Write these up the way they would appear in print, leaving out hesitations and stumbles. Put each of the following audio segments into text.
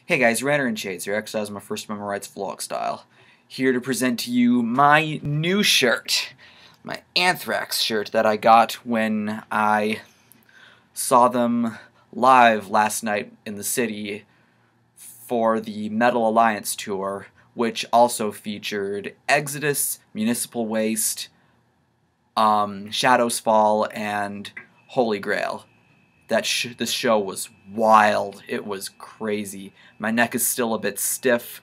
Hey guys, RanterInShades here, exercise my first memorize vlog style. Here to present to you my new shirt. My Anthrax shirt that I got when I saw them live last night in the city for the Metal Alliance tour, which also featured Exodus, Municipal Waste, Shadows Fall, and Holy Grail. This show was wild. It was crazy. My neck is still a bit stiff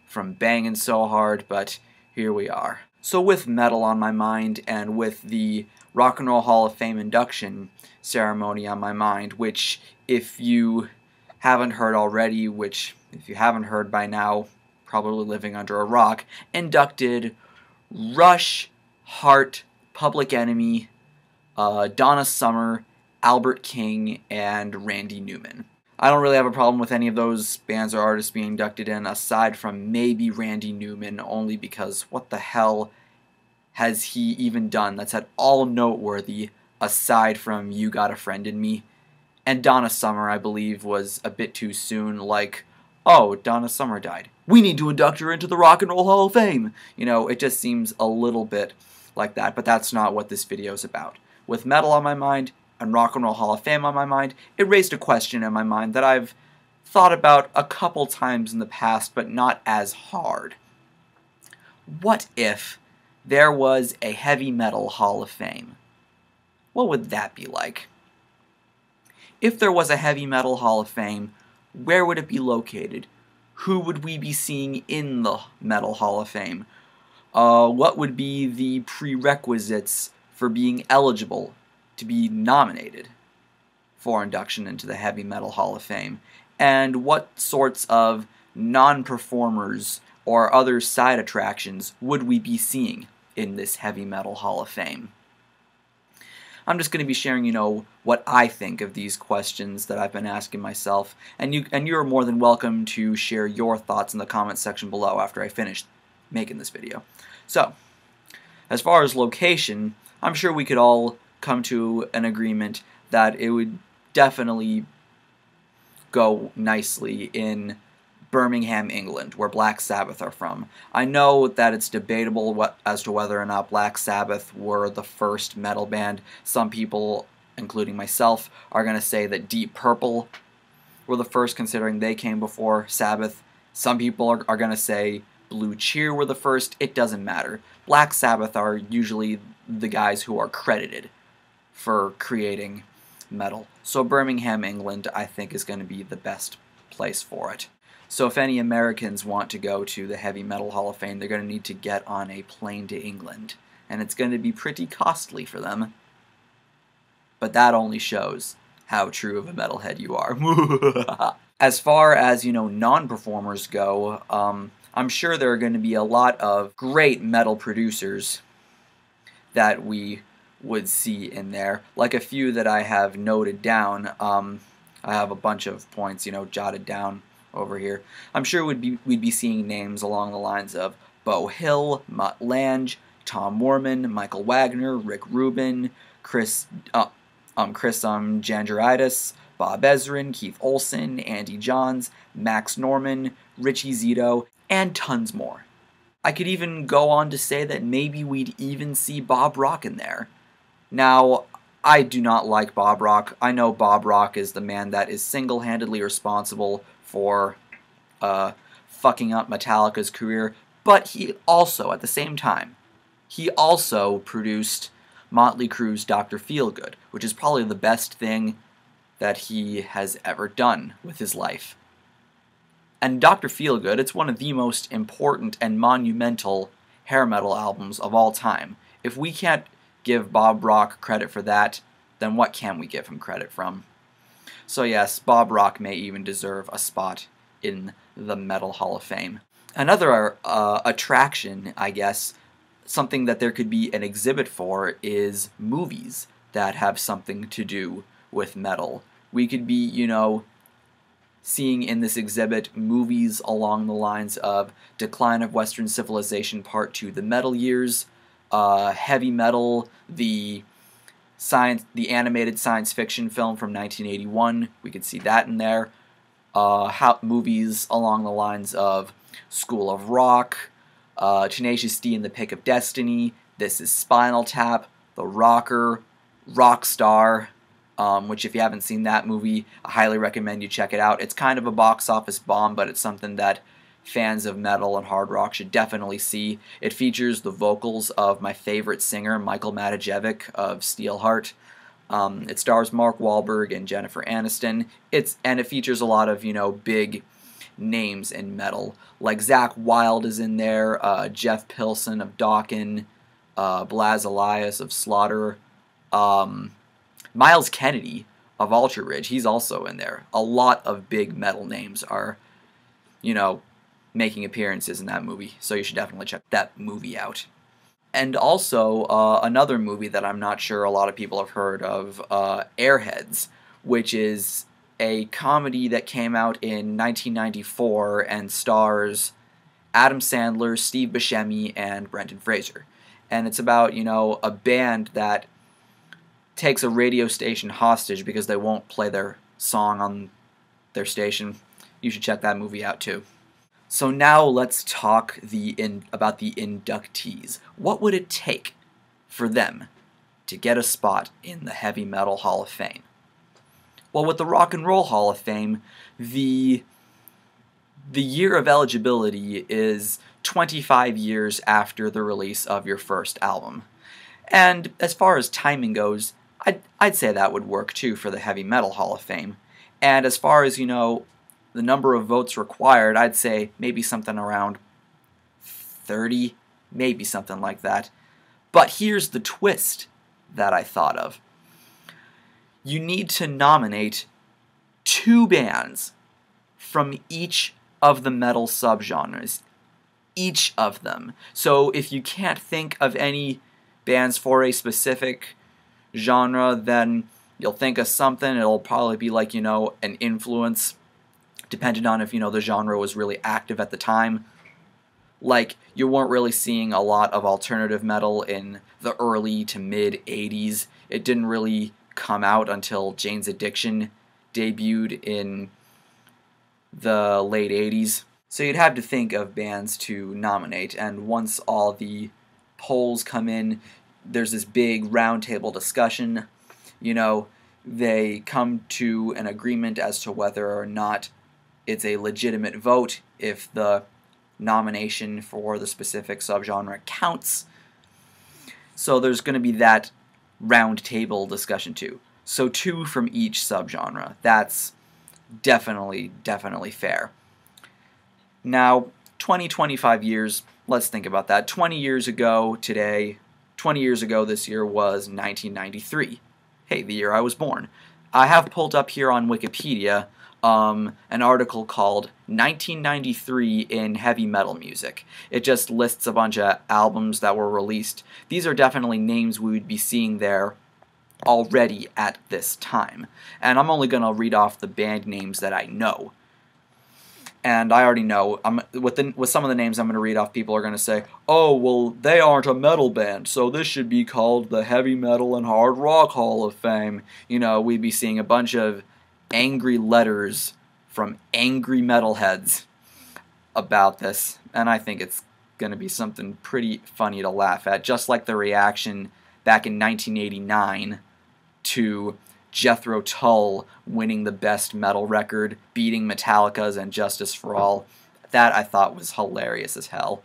from banging so hard, but here we are. So with metal on my mind and with the Rock and Roll Hall of Fame induction ceremony on my mind, which if you haven't heard already, which if you haven't heard by now, probably living under a rock, inducted Rush, Heart, Public Enemy, Donna Summer, Albert King, and Randy Newman. I don't really have a problem with any of those bands or artists being inducted in, aside from maybe Randy Newman, only because what the hell has he even done that's at all noteworthy aside from You Got a Friend in Me? And Donna Summer, I believe, was a bit too soon, like, oh, Donna Summer died. We need to induct her into the Rock and Roll Hall of Fame. You know, it just seems a little bit like that, but that's not what this video is about. With metal on my mind, and Rock and Roll Hall of Fame on my mind, it raised a question in my mind that I've thought about a couple times in the past, but not as hard. What if there was a heavy metal Hall of Fame? What would that be like? If there was a heavy metal Hall of Fame, where would it be located? Who would we be seeing in the Metal Hall of Fame? What would be the prerequisites for being eligible to be nominated for induction into the Heavy Metal Hall of Fame? And what sorts of non-performers or other side attractions would we be seeing in this Heavy Metal Hall of Fame? I'm just going to be sharing, what I think of these questions that I've been asking myself, and you're more than welcome to share your thoughts in the comments section below after I finish making this video. So, as far as location, I'm sure we could all come to an agreement that it would definitely go nicely in Birmingham, England, where Black Sabbath are from. I know that it's debatable as to whether or not Black Sabbath were the first metal band. Some people, including myself, are going to say that Deep Purple were the first, considering they came before Sabbath. Some people are going to say Blue Cheer were the first. It doesn't matter. Black Sabbath are usually the guys who are credited for creating metal. So Birmingham, England, I think is going to be the best place for it. So if any Americans want to go to the Heavy Metal Hall of Fame, they're going to need to get on a plane to England. And it's going to be pretty costly for them. But that only shows how true of a metalhead you are. As far as, non-performers go, I'm sure there are going to be a lot of great metal producers that we would see in there. Like a few that I have noted down. I have a bunch of points, jotted down over here. I'm sure we'd be seeing names along the lines of Beau Hill, Mutt Lange, Tom Moorman, Michael Wagner, Rick Rubin, Chris Jangeridis, Bob Ezrin, Keith Olsen, Andy Johns, Max Norman, Richie Zito, and tons more. I could even go on to say that maybe we'd even see Bob Rock in there. Now, I do not like Bob Rock. I know Bob Rock is the man that is single-handedly responsible for fucking up Metallica's career, but he also, at the same time, he also produced Motley Crue's Dr. Feelgood, which is probably the best thing that he has ever done with his life. And Dr. Feelgood, it's one of the most important and monumental hair metal albums of all time. If we can't give Bob Rock credit for that, then what can we give him credit from? So yes, Bob Rock may even deserve a spot in the Metal Hall of Fame. Another attraction, I guess, something that there could be an exhibit for, is movies that have something to do with metal. We could be, seeing in this exhibit movies along the lines of Decline of Western Civilization Part 2, The Metal Years, Heavy Metal, the animated science fiction film from 1981. We could see that in there. movies along the lines of School of Rock, Tenacious D and the Pick of Destiny, This is Spinal Tap, The Rocker, Rockstar, which if you haven't seen that movie, I highly recommend you check it out. It's kind of a box office bomb, but it's something that fans of metal and hard rock should definitely see. It features the vocals of my favorite singer, Michael Matajevic of Steelheart. It stars Mark Wahlberg and Jennifer Aniston. It features a lot of, big names in metal. Like Zakk Wylde is in there, Jeff Pilson of Dokken, Blaz Elias of Slaughter, Miles Kennedy of Ultra Ridge, he's also in there. A lot of big metal names are, making appearances in that movie, so you should definitely check that movie out. And also, another movie that I'm not sure a lot of people have heard of, Airheads, which is a comedy that came out in 1994 and stars Adam Sandler, Steve Buscemi, and Brendan Fraser. And it's about, a band that takes a radio station hostage because they won't play their song on their station. You should check that movie out too. So now let's talk about the inductees. What would it take for them to get a spot in the Heavy Metal Hall of Fame? Well, with the Rock and Roll Hall of Fame, the year of eligibility is 25 years after the release of your first album. And as far as timing goes, I'd say that would work too for the Heavy Metal Hall of Fame. And as far as, the number of votes required, I'd say maybe something around 30, maybe something like that. But here's the twist that I thought of. You need to nominate 2 bands from each of the metal subgenres. Each of them. So if you can't think of any bands for a specific genre, then you'll think of something. It'll probably be like, an influence, depending on if, the genre was really active at the time. Like, you weren't really seeing a lot of alternative metal in the early to mid-'80s. It didn't really come out until Jane's Addiction debuted in the late 80s. So you'd have to think of bands to nominate, and once all the polls come in, there's this big roundtable discussion. They come to an agreement as to whether or not it's a legitimate vote, if the nomination for the specific subgenre counts. So there's going to be that roundtable discussion too. So 2 from each subgenre. That's definitely fair. Now, 25 years, let's think about that. 20 years ago this year was 1993. Hey, the year I was born. I have pulled up here on Wikipedia an article called 1993 in Heavy Metal Music. It just lists a bunch of albums that were released. These are definitely names we would be seeing there already at this time. And I'm only going to read off the band names that I know. And I already know, with some of the names I'm going to read off, people are going to say, oh, well, they aren't a metal band, so this should be called the Heavy Metal and Hard Rock Hall of Fame. We'd be seeing a bunch of angry letters from angry metalheads about this, and I think it's going to be something pretty funny to laugh at, just like the reaction back in 1989 to Jethro Tull winning the Best Metal record, beating Metallica's and Justice for All. That I thought was hilarious as hell.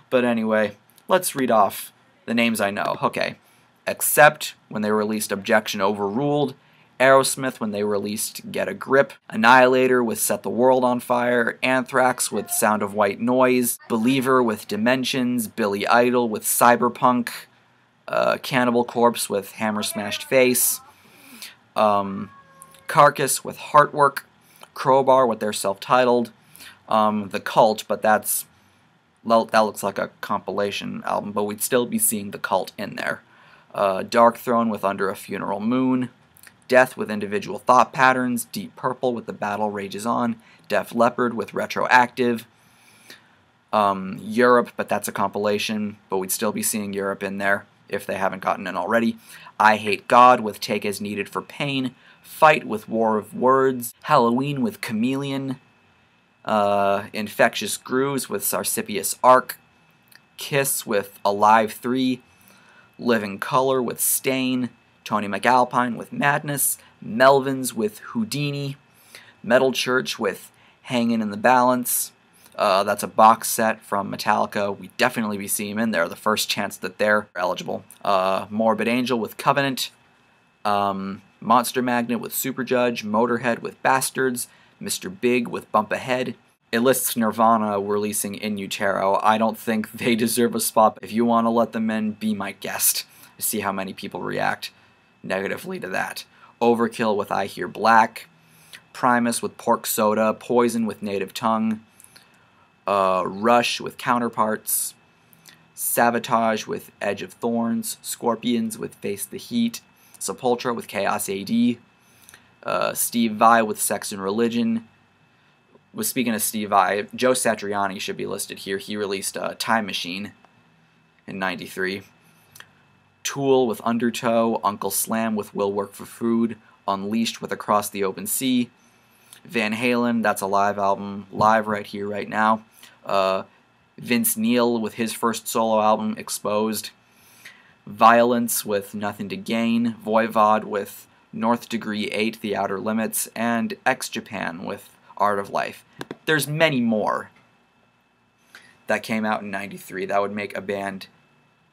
But anyway, let's read off the names I know. Okay. Accept, when they released Objection Overruled. Aerosmith, when they released Get a Grip. Annihilator with Set the World on Fire. Anthrax with Sound of White Noise. Believer with Dimensions. Billy Idol with Cyberpunk. Cannibal Corpse with Hammer Smashed Face. Carcass with Heartwork, Crowbar with their self-titled, The Cult, but that looks like a compilation album, but we'd still be seeing The Cult in there. Dark Throne with Under a Funeral Moon, Death with Individual Thought Patterns, Deep Purple with The Battle Rages On, Def Leppard with Retroactive, Europe, but that's a compilation, but we'd still be seeing Europe in there if they haven't gotten in already. I Hate God with Take As Needed for Pain, Fight with War of Words, Halloween with Chameleon, Infectious Grooves with Sarsipius Arc, Kiss with Alive 3, Living Color with Stain, Tony McAlpine with Madness, Melvins with Houdini, Metal Church with Hangin' in the Balance. That's a box set from Metallica. We'd definitely be seeing them in there, the first chance that they're eligible. Morbid Angel with Covenant, Monster Magnet with Superjudge, Motorhead with Bastards, Mr. Big with Bump Ahead. It lists Nirvana releasing In Utero. I don't think they deserve a spot. If you want to let them in, be my guest. See how many people react negatively to that. Overkill with I Hear Black, Primus with Pork Soda, Poison with Native Tongue, Rush with Counterparts, Sabotage with Edge of Thorns, Scorpions with Face the Heat, Sepultura with Chaos AD, Steve Vai with Sex and Religion. Speaking of Steve Vai, Joe Satriani should be listed here. He released Time Machine in '93. Tool with Undertow, Uncle Slam with Will Work for Food, Unleashed with Across the Open Sea, Van Halen, that's a live album, live right here, right now. Vince Neil with his first solo album, Exposed. Violence with Nothing to Gain, Voivod with North Degree 8, The Outer Limits, and X-Japan with Art of Life. There's many more that came out in '93 that would make a band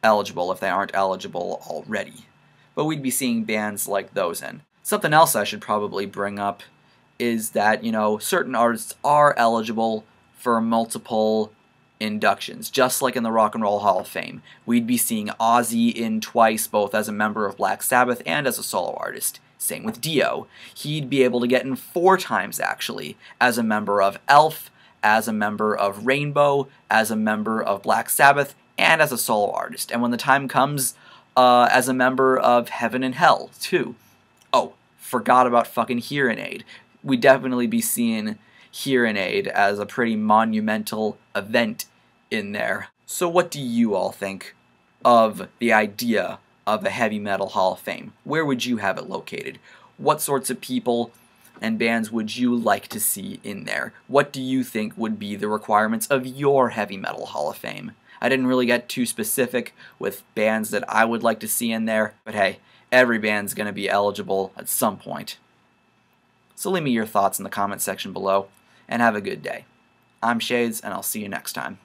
eligible if they aren't eligible already. But we'd be seeing bands like those in. Something else I should probably bring up is that, certain artists are eligible for multiple inductions, just like in the Rock and Roll Hall of Fame. We'd be seeing Ozzy in twice, both as a member of Black Sabbath and as a solo artist. Same with Dio. He'd be able to get in 4 times, actually, as a member of Elf, as a member of Rainbow, as a member of Black Sabbath, and as a solo artist. And when the time comes, as a member of Heaven and Hell, too. Oh, forgot about fucking Hearing Aid. We'd definitely be seeing Hearing Aid as a pretty monumental event in there. So what do you all think of the idea of a Heavy Metal Hall of Fame? Where would you have it located? What sorts of people and bands would you like to see in there? What do you think would be the requirements of your Heavy Metal Hall of Fame? I didn't really get too specific with bands that I would like to see in there, but hey, every band's going to be eligible at some point. So leave me your thoughts in the comment section below, and have a good day. I'm Shades, and I'll see you next time.